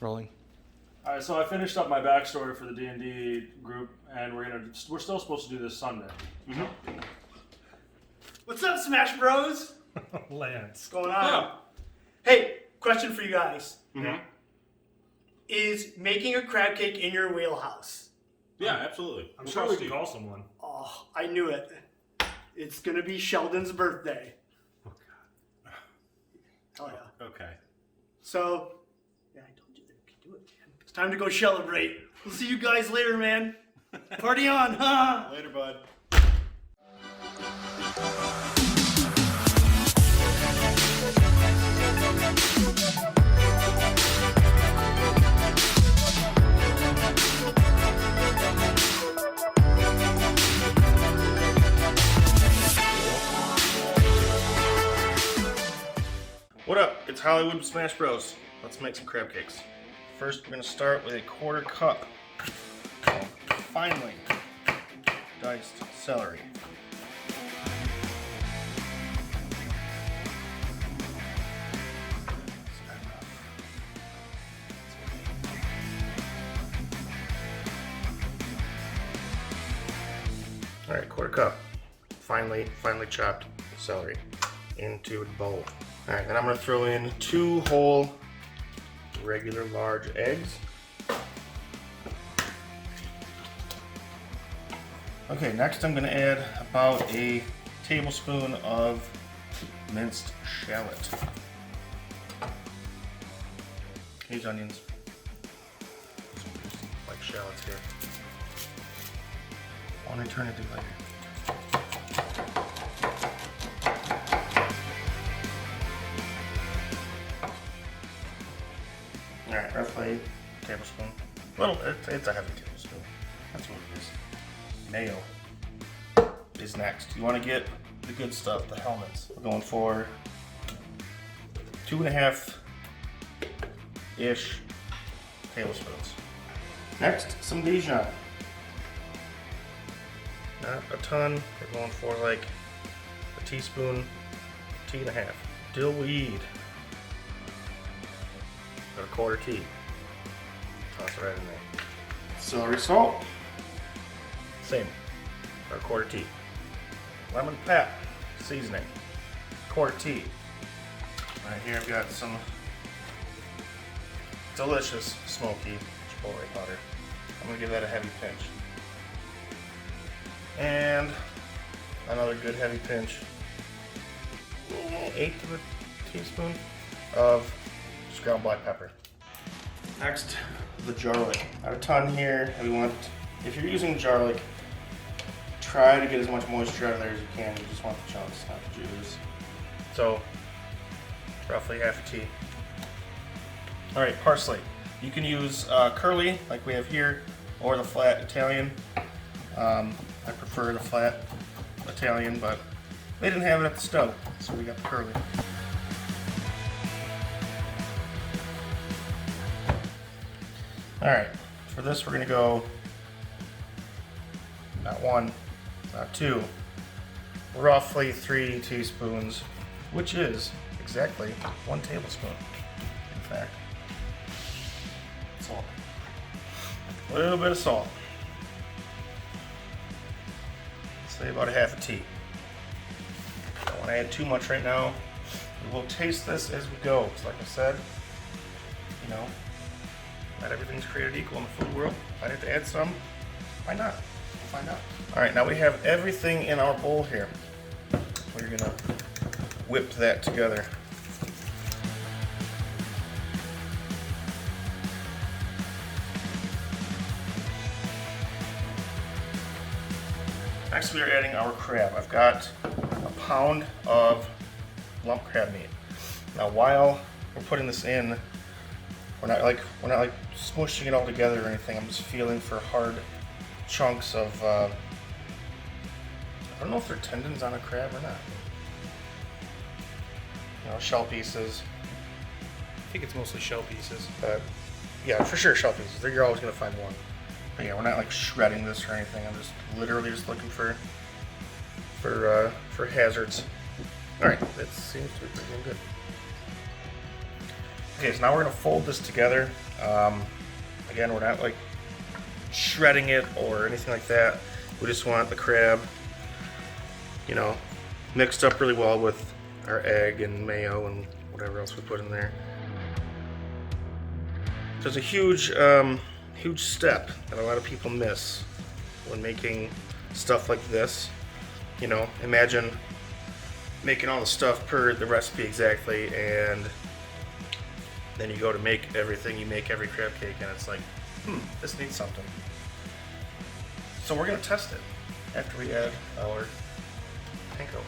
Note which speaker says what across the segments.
Speaker 1: Rolling.
Speaker 2: All right, so I finished up my backstory for the D&D group, and we're still supposed to do this Sunday.
Speaker 3: Mm-hmm. What's up, Smash Bros?
Speaker 2: Lance,
Speaker 3: What's going on? Hey, question for you guys.
Speaker 4: Mm-hmm.
Speaker 3: Is making a crab cake in your wheelhouse?
Speaker 4: Yeah, absolutely.
Speaker 2: I'm sure we can call someone.
Speaker 3: Oh, I knew it. It's gonna be Sheldon's birthday.
Speaker 2: Oh God.
Speaker 3: Hell yeah.
Speaker 4: Okay.
Speaker 3: So, yeah, I told you that we can do it, man. It's time to go celebrate. We'll see you guys later, man. Party on, huh?
Speaker 4: Later, bud.
Speaker 5: What up? It's Hollywood Smash Bros. Let's make some crab cakes. First, we're going to start with a 1/4 cup of finely diced celery. All right, 1/4 cup finely chopped celery into a bowl. Alright, then I'm going to throw in 2 whole regular large eggs. Okay, next I'm going to add about a tablespoon of minced shallot. These onions, like shallots here. Why don't I turn it to later? Alright, roughly a tablespoon. Well, it's a heavy tablespoon. That's what it is. Mayo is next. You want to get the good stuff, the helmets. We're going for 2.5-ish tablespoons. Next, some Dijon. Not a ton. We're going for like a teaspoon, 1.5. Dill weed. Got a 1/4 tea. Toss it right in there. Celery salt. Same. Got a 1/4 tea. Lemon pep seasoning. 1/4 tea. Right here I've got some delicious smoky chipotle powder. I'm gonna give that a heavy pinch. And another good heavy pinch. 1/8 of a teaspoon of ground black pepper. Next, the garlic. Not a ton here. We want, if you're using garlic, try to get as much moisture out of there as you can. You just want the chunks, not the juice. So, roughly 1/2 tea. All right, parsley. You can use curly, like we have here, or the flat Italian. I prefer the flat Italian, but they didn't have it at the stove, so we got the curly. Alright, for this we're going to go not 1, not 2, roughly 3 teaspoons, which is exactly 1 tablespoon, in fact. Salt. A little bit of salt. Say about 1/2 tea. Don't want to add too much right now. We will taste this as we go. So like I said, you know, not everything's created equal in the food world. If I have to add some, why not? We'll find out. Alright, now we have everything in our bowl here. We're gonna whip that together. Next we are adding our crab. I've got a pound of lump crab meat. Now while we're putting this in, we're not like smushing it all together or anything. I'm just feeling for hard chunks of, I don't know if they're tendons on a crab or not. You know, shell pieces.
Speaker 1: I think it's mostly shell pieces.
Speaker 5: But yeah, for sure shell pieces. You're always gonna find one. But yeah, we're not like shredding this or anything. I'm just literally just looking for hazards. All right, that seems to be pretty good. Okay, so now we're gonna fold this together. Again, we're not like shredding it or anything like that. We just want the crab, you know, mixed up really well with our egg and mayo and whatever else we put in there. So it's a huge, huge step that a lot of people miss when making stuff like this. You know, imagine making all the stuff per the recipe exactly, and then you go to make everything, you make every crab cake, and it's like, this needs something. So we're gonna test it after we add our panko.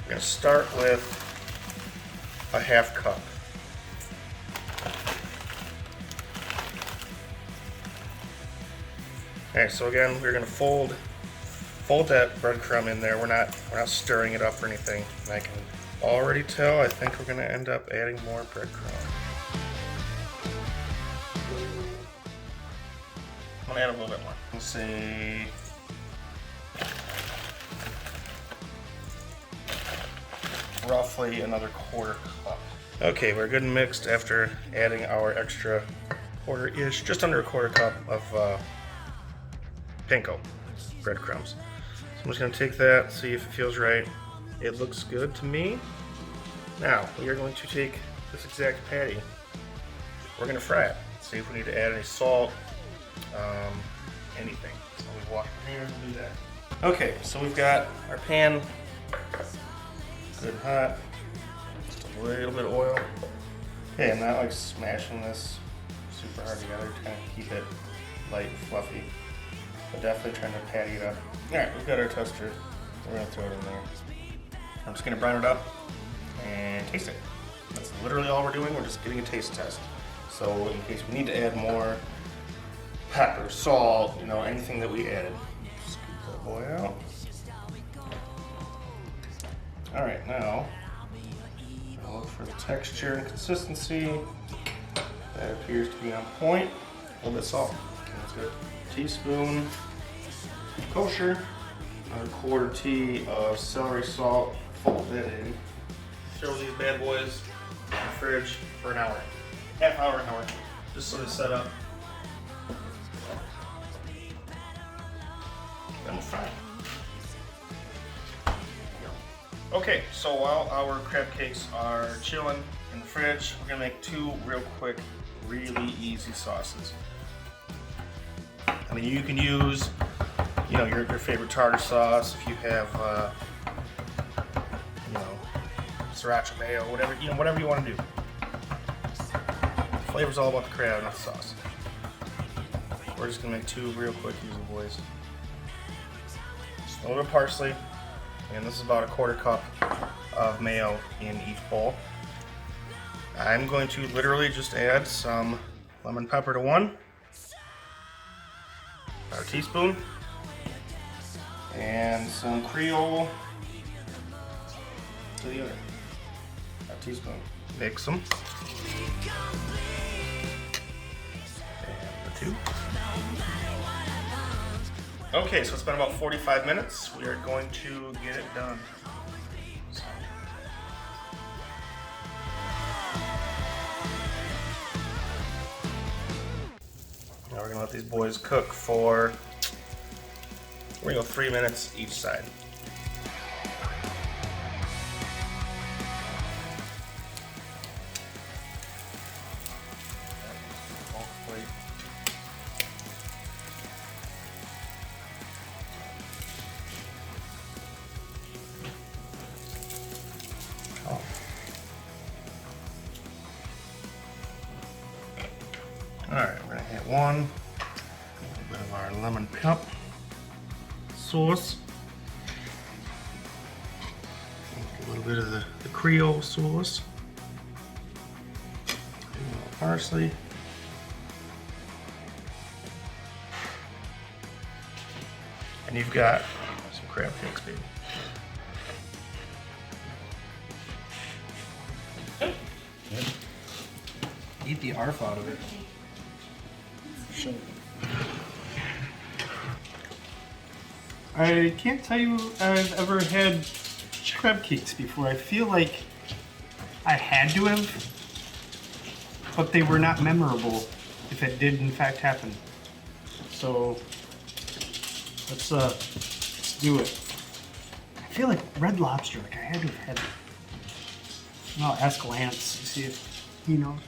Speaker 5: We're gonna start with a half cup. Alright, so again, we're gonna fold that breadcrumb in there. We're not stirring it up or anything. And I can already tell, I think we're gonna end up adding more breadcrumb. I'm gonna add a little bit more. Let's say roughly another quarter cup. Okay, we're good and mixed after adding our extra quarter-ish, just under a quarter cup of panko breadcrumbs. So I'm just going to take that, see if it feels right. It looks good to me. Now, we are going to take this exact patty. We're going to fry it. See if we need to add any salt, anything. So we walk in here and do that. Okay, so we've got our pan good and hot. Just a little bit of oil. Okay, I'm not like smashing this super hard together to kind of keep it light and fluffy. But definitely trying to patty it up. Alright, we've got our toaster. We're going to throw it in there. I'm just going to brown it up and taste it. That's literally all we're doing. We're just getting a taste test. So in case we need to add more pepper, salt, you know, anything that we added. Scoop that boy out. Alright, now I'll look for the texture and consistency. That appears to be on point. A little bit of salt. That's good. Teaspoon kosher, another quarter tea of celery salt, fold that in. Throw these bad boys in the fridge for an hour. Half hour, an hour. Just so they set up. Then we'll fry. Okay, so while our crab cakes are chilling in the fridge, we're gonna make two real quick, really easy sauces. I mean, you can use, you know, your favorite tartar sauce if you have, you know, sriracha mayo, whatever you want to do. The flavor's all about the crab, not the sauce. We're just gonna make two real quick, easy boys. Just a little bit of parsley, and this is about a quarter cup of mayo in each bowl. I'm going to literally just add some lemon pepper to one. About a teaspoon, and some Creole to the other. A teaspoon. Mix them. And the two. Okay, so it's been about 45 minutes. We are going to get it done. Now we're gonna let these boys cook for, we're gonna go 3 minutes each side. Alright, we're going to hit one, a little bit of our lemon pep sauce, a little bit of the Creole sauce, a little parsley, and you've got some crab cakes, baby.
Speaker 1: Eat the arf out of it. Sure.
Speaker 3: I can't tell you I've ever had crab cakes before. I feel like I had to have but they were not memorable if it did in fact happen. So let's do it. I feel like Red Lobster, like I had to have had it. I'll ask Lance to see if he knows.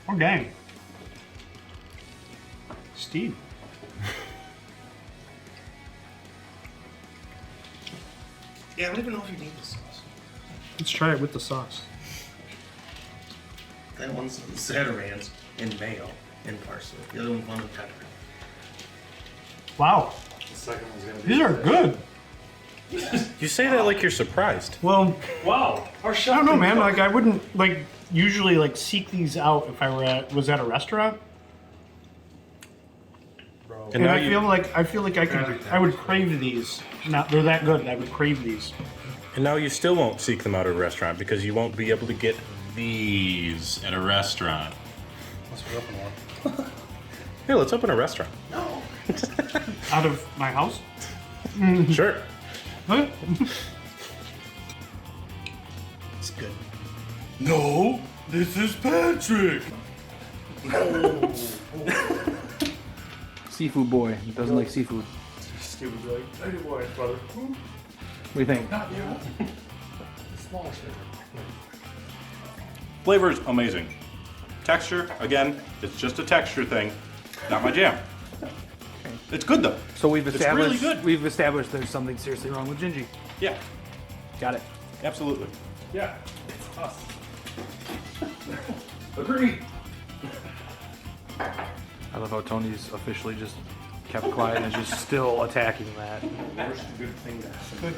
Speaker 3: Oh dang. Steve.
Speaker 5: Yeah, I don't even know if you need this sauce.
Speaker 3: Let's try it with the sauce.
Speaker 5: That one's Zatarain's in mayo and parsley. The other one's lemon pepper.
Speaker 3: Wow,
Speaker 2: The second one's gonna be.
Speaker 3: these are good.
Speaker 4: You say that like you're surprised.
Speaker 3: Well,
Speaker 2: Wow. Our
Speaker 3: I
Speaker 2: chef.
Speaker 3: don't know,
Speaker 2: can
Speaker 3: man.
Speaker 2: cook.
Speaker 3: Like I wouldn't like usually like seek these out if I was at a restaurant.
Speaker 2: Bro.
Speaker 3: And
Speaker 4: now
Speaker 3: I feel like I would crave these. Now they're that good. I would crave these.
Speaker 4: And now you still won't seek them out at a restaurant because you won't be able to get these at a restaurant.
Speaker 5: Unless we open one.
Speaker 4: Here, let's open a restaurant.
Speaker 5: No.
Speaker 3: Out of my house.
Speaker 4: Sure.
Speaker 3: Huh?
Speaker 5: It's good.
Speaker 4: No, this is Patrick.
Speaker 1: Seafood boy. He doesn't like seafood.
Speaker 2: Steve would be like, "Hey, boy, brother."
Speaker 1: What do you think?
Speaker 4: Flavor's amazing. Texture, again, it's just a texture thing. Not my jam. It's good though.
Speaker 1: So we've
Speaker 4: It's
Speaker 1: established
Speaker 4: really good.
Speaker 1: we've established there's something seriously wrong with Gingy.
Speaker 4: Yeah,
Speaker 1: Got it.
Speaker 4: absolutely.
Speaker 2: Yeah. It's us.
Speaker 4: Agree.
Speaker 1: I love how Tony's officially just kept quiet and is just still attacking that.
Speaker 5: Worst good thing to happen.